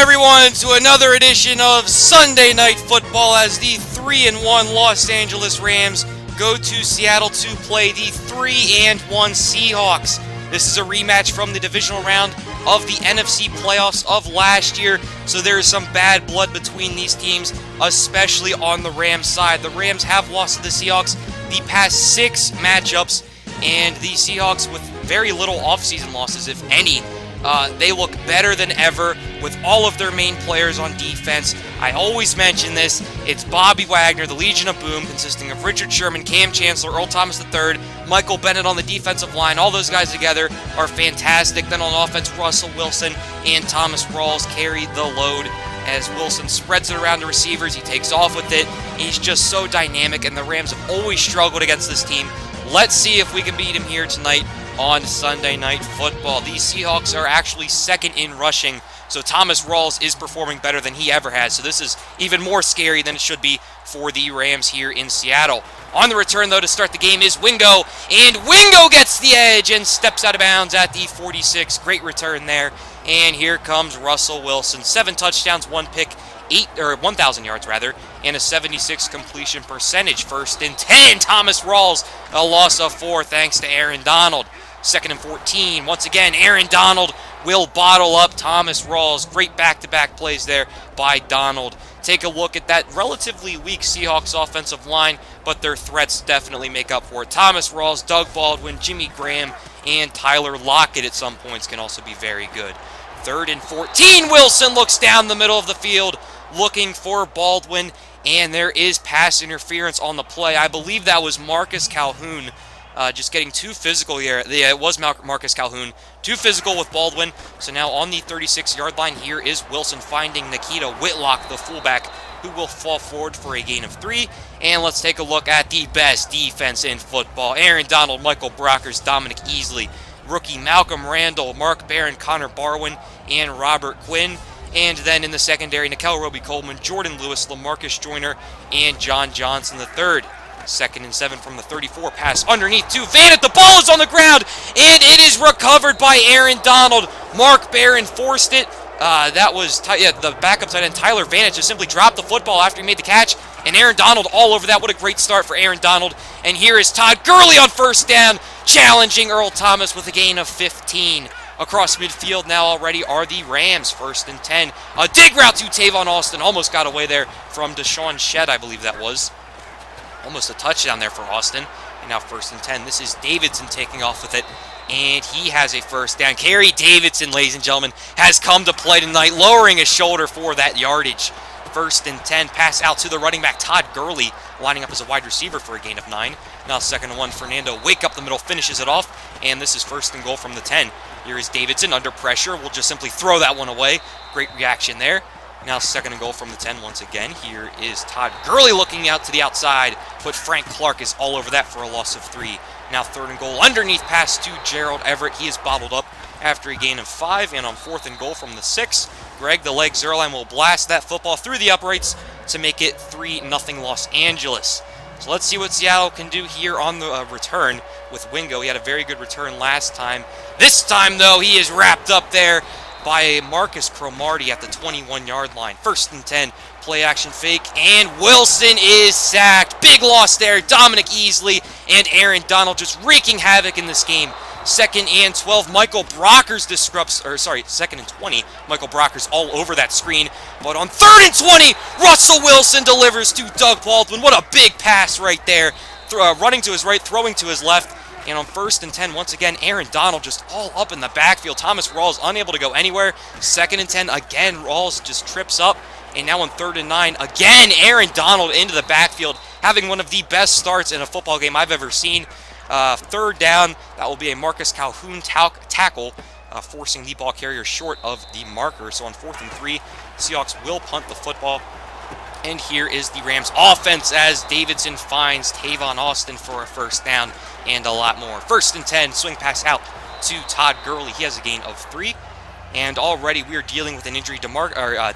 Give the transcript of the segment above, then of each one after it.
everyone, to another edition of Sunday Night Football as the 3-1 Los Angeles Rams go to Seattle to play the 3-1 Seahawks. This is a rematch from the divisional round of the NFC playoffs of last year, so there is some bad blood between these teams, especially on the Rams side. The Rams have lost to the Seahawks the past 6 matchups, and the Seahawks, with very little offseason losses, if any, they look better than ever with all of their main players on defense. I always mention this. It's Bobby Wagner, the Legion of Boom, consisting of Richard Sherman, Cam Chancellor, Earl Thomas III, Michael Bennett on the defensive line. All those guys together are fantastic. Then on offense, Russell Wilson and Thomas Rawls carry the load as Wilson spreads it around the receivers. He takes off with it. He's just so dynamic, and the Rams have always struggled against this team. Let's see if we can beat him here tonight on Sunday Night Football. These Seahawks are actually second in rushing, so Thomas Rawls is performing better than he ever has. So this is even more scary than it should be for the Rams here in Seattle. On the return, though, to start the game is Wingo, and Wingo gets the edge and steps out of bounds at the 46. Great return there. And here comes Russell Wilson. 7 touchdowns, 1 pick, 1,000 yards rather, and a 76 completion percentage. 1st and 10. Thomas Rawls, a loss of 4 thanks to Aaron Donald. 2nd and 14. Once again, Aaron Donald will bottle up Thomas Rawls. Great back-to-back plays there by Donald. Take a look at that relatively weak Seahawks offensive line, but their threats definitely make up for it. Thomas Rawls, Doug Baldwin, Jimmy Graham, and Tyler Lockett at some points can also be very good. 3rd and 14. Wilson looks down the middle of the field looking for Baldwin, and there is pass interference on the play. I believe that was Marcus Calhoun. Just getting too physical here. Yeah, it was Marcus Calhoun. Too physical with Baldwin. So now on the 36-yard line, here is Wilson finding Nikita Whitlock, the fullback, who will fall forward for a gain of 3. And let's take a look at the best defense in football. Aaron Donald, Michael Brockers, Dominic Easley, rookie Malcolm Randall, Mark Barron, Connor Barwin, and Robert Quinn. And then in the secondary, Nikel Roby-Coleman, Jordan Lewis, LaMarcus Joyner, and John Johnson III. 2nd and 7 from the 34. Pass underneath to Vanett. The ball is on the ground, and it is recovered by Aaron Donald. Mark Barron forced it. That was the backup tight end, Tyler Vanett, just simply dropped the football after he made the catch, and Aaron Donald all over that. What a great start for Aaron Donald. And here is Todd Gurley on 1st down, challenging Earl Thomas with a gain of 15. Across midfield now already are the Rams. 1st and 10. A dig route to Tavon Austin. Almost got away there from Deshaun Shedd, I believe that was. Almost a touchdown there for Austin. And now 1st and 10. This is Davidson taking off with it. And he has a 1st down. Carey Davidson, ladies and gentlemen, has come to play tonight, lowering his shoulder for that yardage. 1st and 10. Pass out to the running back, Todd Gurley, lining up as a wide receiver for a gain of 9. Now 2nd and 1. Fernando Wake up the middle, finishes it off. And this is 1st and goal from the 10. Here is Davidson under pressure. We'll just simply throw that one away. Great reaction there. Now 2nd and goal from the 10 once again. Here is Todd Gurley looking out to the outside, but Frank Clark is all over that for a loss of 3. Now 3rd and goal, underneath pass to Gerald Everett. He is bottled up after a gain of 5, and on 4th and goal from the 6, Greg the Leg Zuerlein will blast that football through the uprights to make it 3-0 Los Angeles. So let's see what Seattle can do here on the return with Wingo. He had a very good return last time. This time, though, he is wrapped up there by Marcus Cromartie at the 21-yard line. 1st and 10, play action fake, and Wilson is sacked. Big loss there. Dominic Easley and Aaron Donald just wreaking havoc in this game. 2nd and 12, Michael Brockers disrupts, 2nd and 20, Michael Brockers all over that screen. But on 3rd and 20, Russell Wilson delivers to Doug Baldwin. What a big pass right there. Running to his right, throwing to his left. And on 1st and 10, once again, Aaron Donald just all up in the backfield. Thomas Rawls unable to go anywhere. 2nd and 10, again, Rawls just trips up. And now on 3rd and 9, again, Aaron Donald into the backfield, having one of the best starts in a football game I've ever seen. 3rd down, that will be a Marcus Calhoun tackle, forcing the ball carrier short of the marker. So on 4th and 3, Seahawks will punt the football. And here is the Rams offense as Davidson finds Tavon Austin for a 1st down and a lot more. 1st and 10, swing pass out to Todd Gurley. He has a gain of 3. And already we are dealing with an injury. Dominic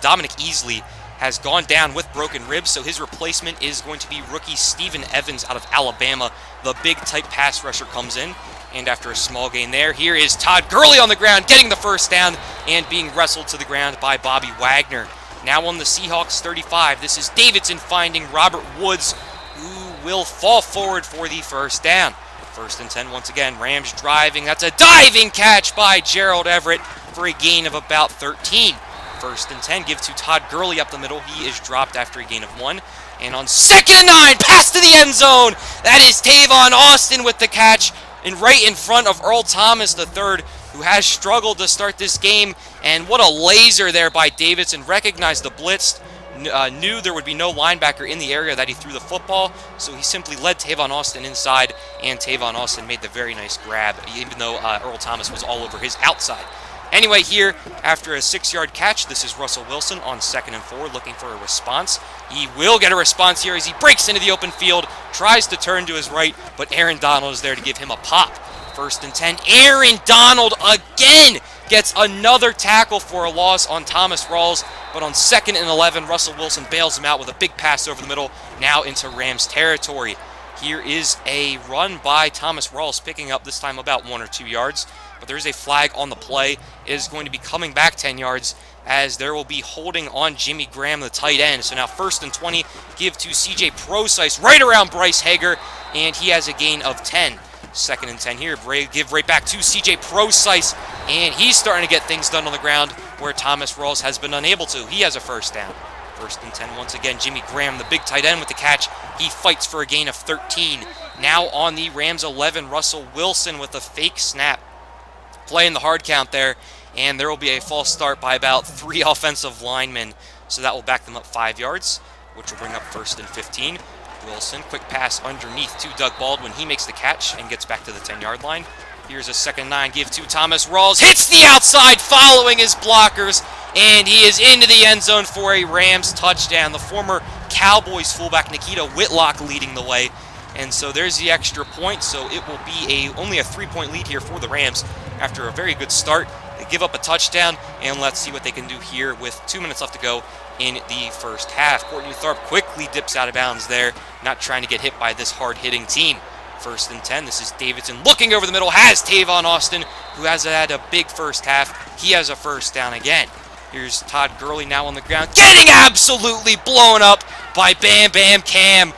Easley has gone down with broken ribs, so his replacement is going to be rookie Steven Evans out of Alabama. The big type pass rusher comes in, and after a small gain there, here is Todd Gurley on the ground getting the 1st down, and being wrestled to the ground by Bobby Wagner. Now on the Seahawks 35, this is Davidson finding Robert Woods, who will fall forward for the first down. 1st and 10 once again. Rams driving. That's a diving catch by Gerald Everett for a gain of about 13. 1st and 10, give to Todd Gurley up the middle. He is dropped after a gain of 1. And on 2nd and 9, pass to the end zone. That is Tavon Austin with the catch, and right in front of Earl Thomas III, who has struggled to start this game. And what a laser there by Davidson. Recognized the blitz, knew there would be no linebacker in the area that he threw the football, so he simply led Tavon Austin inside, and Tavon Austin made the very nice grab, even though Earl Thomas was all over his outside. Anyway, here, after a 6-yard catch, this is Russell Wilson on 2nd and 4, looking for a response. He will get a response here as he breaks into the open field, tries to turn to his right, but Aaron Donald is there to give him a pop. 1st and 10, Aaron Donald again gets another tackle for a loss on Thomas Rawls, but on 2nd and 11, Russell Wilson bails him out with a big pass over the middle, now into Rams territory. Here is a run by Thomas Rawls, picking up this time about 1 or 2 yards, but there is a flag on the play. It is going to be coming back 10 yards, as there will be holding on Jimmy Graham, the tight end. So now 1st and 20, give to C.J. Prosise right around Bryce Hager, and he has a gain of 10. 2nd and 10 here, give right back to C.J. Prosise, and he's starting to get things done on the ground where Thomas Rawls has been unable to. He has a 1st down. 1st and 10 once again, Jimmy Graham, the big tight end with the catch. He fights for a gain of 13. Now on the Rams 11, Russell Wilson with a fake snap. Playing the hard count there, and there will be a false start by about 3 offensive linemen, so that will back them up 5 yards, which will bring up 1st and 15. Wilson, quick pass underneath to Doug Baldwin. He makes the catch and gets back to the 10-yard line. Here's a 2nd and 9, give to Thomas Rawls. Hits the outside following his blockers, and he is into the end zone for a Rams touchdown. The former Cowboys fullback Nikita Whitlock leading the way. And so there's the extra point, so it will be only a 3-point lead here for the Rams after a very good start. They give up a touchdown, and let's see what they can do here with 2 minutes left to go in the first half. Courtney Tharp quickly dips out of bounds there, not trying to get hit by this hard-hitting team. 1st and 10, this is Davidson looking over the middle, has Tavon Austin, who has had a big first half. He has a 1st down again. Here's Todd Gurley now on the ground, getting absolutely blown up by Bam Bam Cam,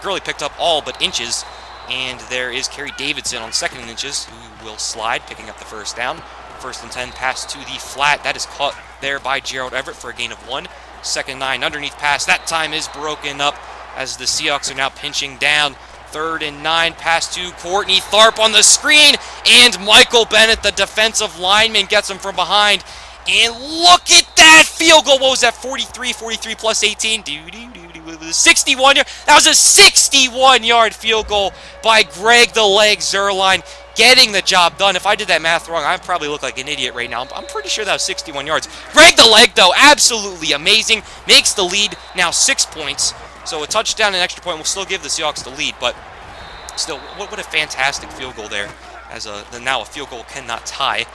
Gurley picked up all but inches. And there is Carey Davidson on 2nd and inches, who will slide, picking up the 1st down. 1st and 10, pass to the flat. That is caught there by Gerald Everett for a gain of 1. 2nd 9, underneath pass. That time is broken up as the Seahawks are now pinching down. 3rd and 9, pass to Courtney Tharp on the screen. And Michael Bennett, the defensive lineman, gets him from behind. And look at that field goal. What was that, 43 plus 18? 61 yard. That was a 61-yard field goal by Greg the Leg Zuerlein, getting the job done. If I did that math wrong, I probably look like an idiot right now. I'm pretty sure that was 61 yards. Greg the Leg, though, absolutely amazing. Makes the lead now 6 points. So a touchdown and an extra point will still give the Seahawks the lead, but still, what a fantastic field goal there. As now a field goal cannot tie.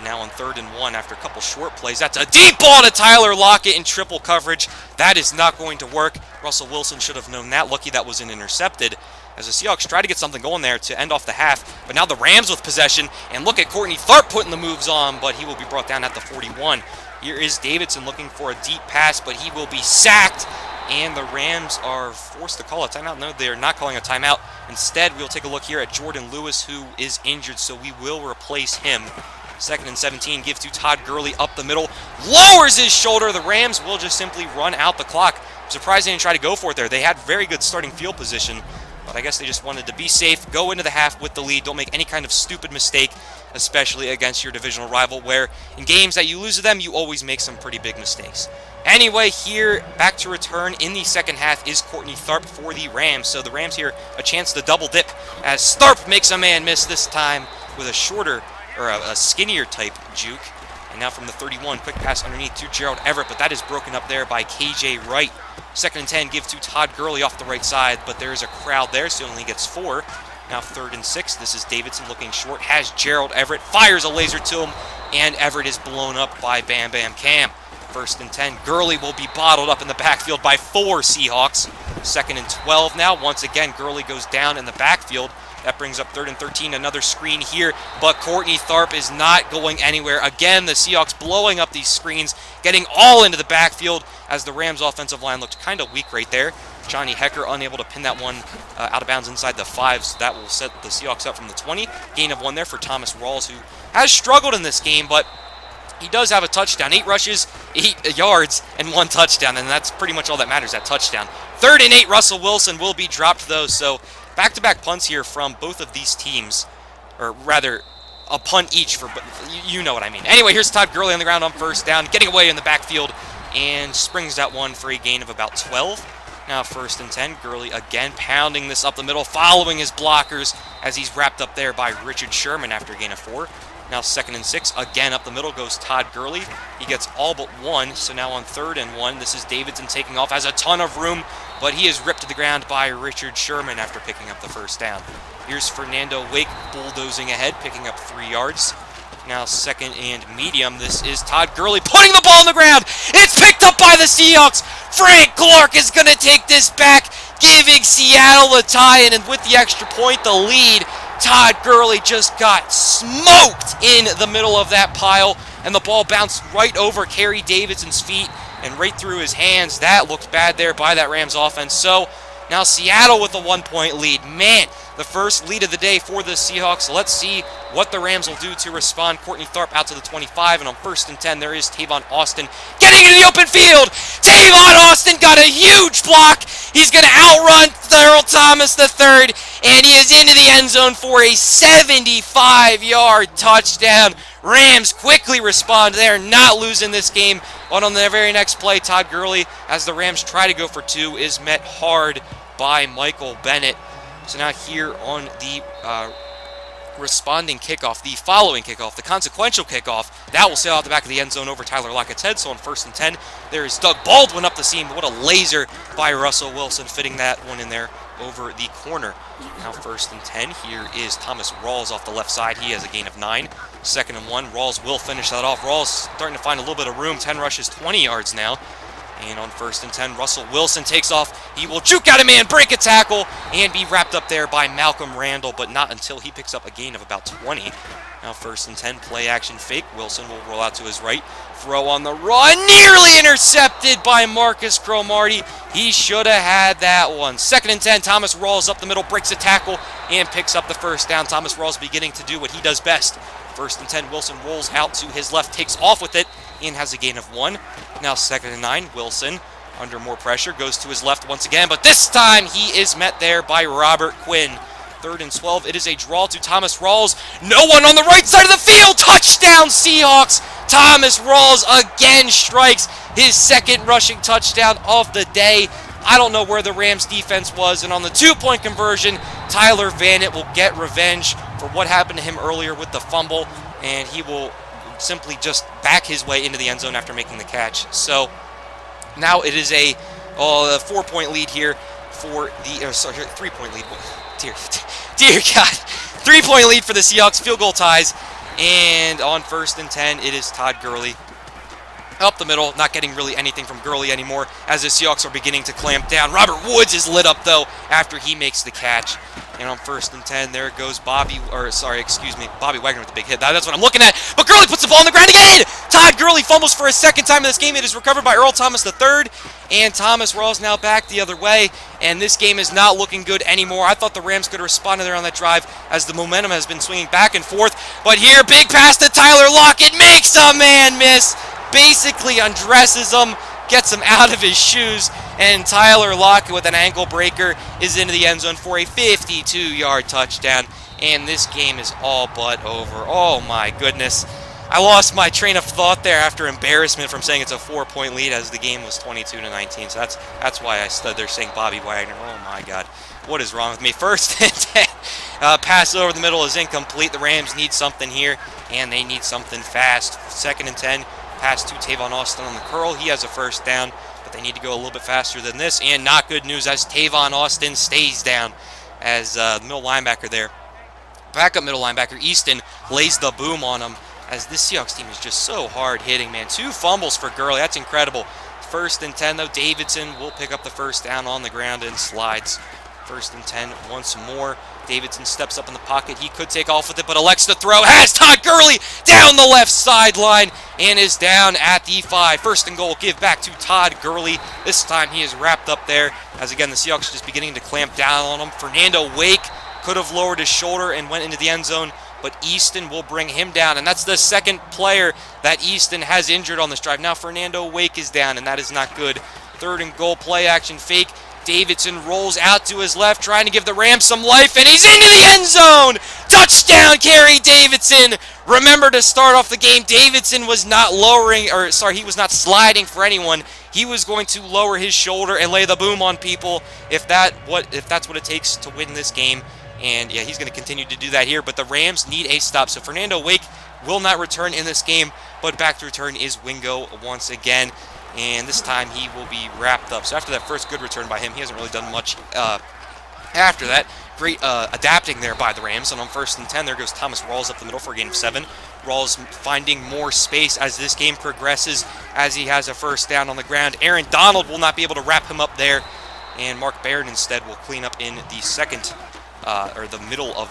Now on 3rd and 1 after a couple short plays. That's a deep ball to Tyler Lockett in triple coverage. That is not going to work. Russell Wilson should have known that. Lucky that wasn't intercepted, as the Seahawks try to get something going there to end off the half. But now the Rams with possession, and look at Courtney Tharp putting the moves on, but he will be brought down at the 41. Here is Davidson looking for a deep pass, but he will be sacked, and the Rams are forced to call a timeout. No, they are not calling a timeout. Instead, we'll take a look here at Jordan Lewis, who is injured, so we will replace him. 2nd and 17, gives to Todd Gurley up the middle, lowers his shoulder. The Rams will just simply run out the clock. I'm surprised they didn't try to go for it there. They had very good starting field position, but I guess they just wanted to be safe, go into the half with the lead, don't make any kind of stupid mistake, especially against your divisional rival, where in games that you lose to them, you always make some pretty big mistakes. Anyway, here, back to return in the second half is Courtney Tharp for the Rams. So the Rams here, a chance to double dip, as Tharp makes a man miss this time with a shorter, or a skinnier type juke. And now from the 31, quick pass underneath to Gerald Everett, but that is broken up there by KJ Wright. 2nd and 10, give to Todd Gurley off the right side, but there is a crowd there, so he only gets 4. Now 3rd and 6, this is Davidson looking short, has Gerald Everett, fires a laser to him, and Everett is blown up by Bam Bam Cam. 1st and 10, Gurley will be bottled up in the backfield by 4 Seahawks. 2nd and 12 now, once again, Gurley goes down in the backfield, That brings up 3rd and 13. Another screen here, but Courtney Tharp is not going anywhere. Again, the Seahawks blowing up these screens, getting all into the backfield as the Rams' offensive line looked kind of weak right there. Johnny Hecker unable to pin that one out of bounds inside the 5, so that will set the Seahawks up from the 20. Gain of 1 there for Thomas Rawls, who has struggled in this game, but he does have a touchdown. 8 rushes, 8 yards, and 1 touchdown, and that's pretty much all that matters, that touchdown. 3rd and 8, Russell Wilson will be dropped, though, so back-to-back punts here from both of these teams, or rather, a punt each for, you know what I mean. Anyway, here's Todd Gurley on the ground on 1st down, getting away in the backfield, and springs that one for a gain of about 12. Now 1st and 10, Gurley again pounding this up the middle, following his blockers as he's wrapped up there by Richard Sherman after a gain of 4. Now 2nd and 6, again up the middle goes Todd Gurley. He gets all but 1, so now on 3rd and 1, this is Davidson taking off, has a ton of room, but he is ripped to the ground by Richard Sherman after picking up the 1st down. Here's Fernando Wake bulldozing ahead, picking up 3 yards. Now 2nd and medium, this is Todd Gurley putting the ball on the ground. It's picked up by the Seahawks. Frank Clark is going to take this back, giving Seattle a tie-in, and with the extra point, the lead. Todd Gurley just got smoked in the middle of that pile, and the ball bounced right over Carey Davidson's feet and right through his hands. That looked bad there by that Rams offense. So now Seattle with a 1-point lead. Man, the first lead of the day for the Seahawks. So let's see what the Rams will do to respond. Courtney Tharp out to the 25, and on 1st and 10, there is Tavon Austin getting into the open field. Tavon Austin got a huge block. He's going to outrun Earl Thomas III, and he is into the end zone for a 75-yard touchdown. Rams quickly respond. They are not losing this game. But on the very next play, Todd Gurley, as the Rams try to go for 2, is met hard by Michael Bennett. So now here on the responding kickoff, the following kickoff, the consequential kickoff, that will sail out the back of the end zone over Tyler Lockett's head. So on 1st and 10, there is Doug Baldwin up the seam. What a laser by Russell Wilson, fitting that one in there over the corner. Now 1st and 10, here is Thomas Rawls off the left side. He has a gain of 9. 2nd and 1, Rawls will finish that off. Rawls starting to find a little bit of room. 10 rushes, 20 yards now. And on 1st and 10, Russell Wilson takes off. He will juke out a man, break a tackle, and be wrapped up there by Malcolm Randall, but not until he picks up a gain of about 20. Now 1st and 10, play action fake. Wilson will roll out to his right. Throw on the run, nearly intercepted by Marcus Cromartie. He should have had that one. 2nd and 10, Thomas Rawls up the middle, breaks a tackle, and picks up the 1st down. Thomas Rawls beginning to do what he does best. 1st and 10, Wilson rolls out to his left, takes off with it, and has a gain of 1. Now 2nd and 9, Wilson under more pressure, goes to his left once again, but this time he is met there by Robert Quinn. 3rd and 12, it is a draw to Thomas Rawls. No one on the right side of the field. Touchdown Seahawks. Thomas Rawls again strikes his 2nd rushing touchdown of the day. I don't know where the Rams defense was, and on the 2-point conversion, Tyler Vannett will get revenge for what happened to him earlier with the fumble, and he will simply just back his way into the end zone after making the catch. So now it is a 4-point lead here for the 3-point lead. Dear God, 3-point lead for the Seahawks. Field goal ties, and on 1st and 10, it is Todd Gurley up the middle, not getting really anything from Gurley anymore as the Seahawks are beginning to clamp down. Robert Woods is lit up, though, after he makes the catch. And on 1st and 10, there goes Bobby Wagner with the big hit. That's what I'm looking at. But Gurley puts the ball on the ground again. Todd Gurley fumbles for a 2nd time in this game. It is recovered by Earl Thomas III. And Thomas Rawls now back the other way. And this game is not looking good anymore. I thought the Rams could have responded there on that drive as the momentum has been swinging back and forth. But here, big pass to Tyler Lockett. Makes a man miss. Basically undresses him, gets him out of his shoes, and Tyler Lockett with an ankle breaker is into the end zone for a 52-yard touchdown, and this game is all but over. Oh my goodness. I lost my train of thought there after embarrassment from saying it's a 4-point lead as the game was 22-19, so that's why I stood there saying Bobby Wagner. Oh my God. What is wrong with me? 1st and 10, pass over the middle is incomplete. The Rams need something here, and they need something fast. 2nd and 10. Pass to Tavon Austin on the curl. He has a 1st down, but they need to go a little bit faster than this. And not good news as Tavon Austin stays down as the middle linebacker there. Backup middle linebacker Easton lays the boom on him as this Seahawks team is just so hard hitting, man. 2 fumbles for Gurley. That's incredible. 1st and 10, though. Davidson will pick up the 1st down on the ground and slides. First and 10 once more. Davidson steps up in the pocket. He could take off with it, but elects to throw. Has Todd Gurley down the left sideline and is down at the 5. First and goal, give back to Todd Gurley. This time he is wrapped up there, as again the Seahawks are just beginning to clamp down on him. Fernando Wake could have lowered his shoulder and went into the end zone, but Easton will bring him down, and that's the second player that Easton has injured on this drive. Now Fernando Wake is down, and that is not good. Third and goal, play action fake. Davidson rolls out to his left, trying to give the Rams some life, and he's into the end zone! Touchdown, Carey Davidson! Remember, to start off the game, Davidson was not he was not sliding for anyone. He was going to lower his shoulder and lay the boom on people if that's what it takes to win this game. And yeah, he's going to continue to do that here, but the Rams need a stop. So Fernando Wake will not return in this game, but back to return is Wingo once again. And this time he will be wrapped up. So after that first good return by him, he hasn't really done much after that. Great adapting there by the Rams. And on first and 10, there goes Thomas Rawls up the middle for a gain of 7. Rawls finding more space as this game progresses, as he has a first down on the ground. Aaron Donald will not be able to wrap him up there. And Mark Baird instead will clean up in the second, or the middle of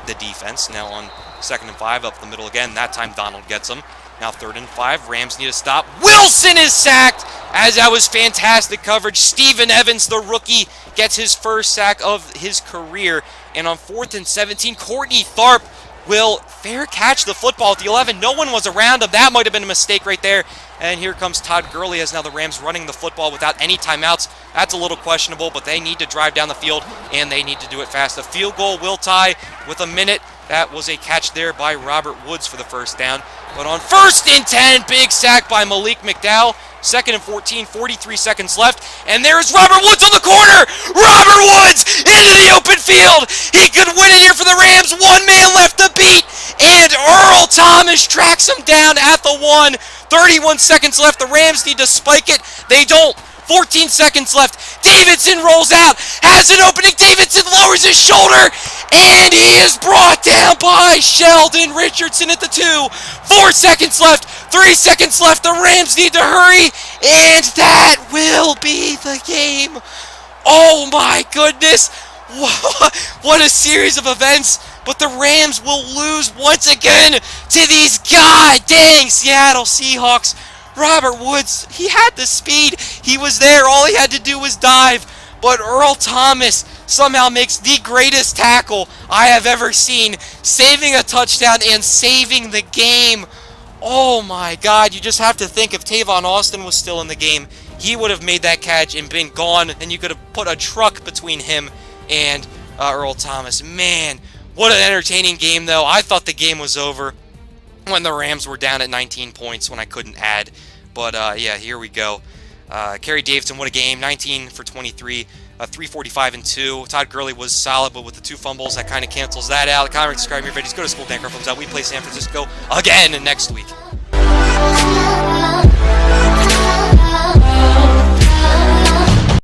the defense. Now on 2nd and 5, up the middle again. That time Donald gets him. Now 3rd and 5, Rams need a stop. Wilson is sacked, as that was fantastic coverage. Steven Evans, the rookie, gets his first sack of his career. And on 4th and 17, Courtney Tharp will fair catch the football at the 11. No one was around him. That might have been a mistake right there. And here comes Todd Gurley, as now the Rams running the football without any timeouts. That's a little questionable, but they need to drive down the field, and they need to do it fast. The field goal will tie with a minute. That was a catch there by Robert Woods for the first down. But on 1st and 10, big sack by Malik McDowell. 2nd and 14, 43 seconds left. And there's Robert Woods on the corner. Robert Woods into the open field. He could win it here for the Rams. One man left to beat. And Earl Thomas tracks him down at the 1. 31 seconds left. The Rams need to spike it. They don't. 14 seconds left. Davidson rolls out. Has an opening. Davidson lowers his shoulder. And he is brought down by Sheldon Richardson at the 2. 4 seconds left. 3 seconds left. The Rams need to hurry. And that will be the game. Oh my goodness. What a series of events. But the Rams will lose once again to these goddamn Seattle Seahawks. Robert Woods, he had the speed. He was there. All he had to do was dive. But Earl Thomas somehow makes the greatest tackle I have ever seen, saving a touchdown and saving the game. Oh my God, you just have to think, if Tavon Austin was still in the game, he would have made that catch and been gone, and you could have put a truck between him and Earl Thomas. Man, what an entertaining game, though. I thought the game was over when the Rams were down at 19 points when I couldn't add. But yeah, here we go. Carey Davidson, what a game. 19 for 23, 345 and 2. Todd Gurley was solid, but with the 2 fumbles, that kind of cancels that out. Comment, subscribe, your videos. Go to school. Dan Carr, thumbs out. We play San Francisco again next week.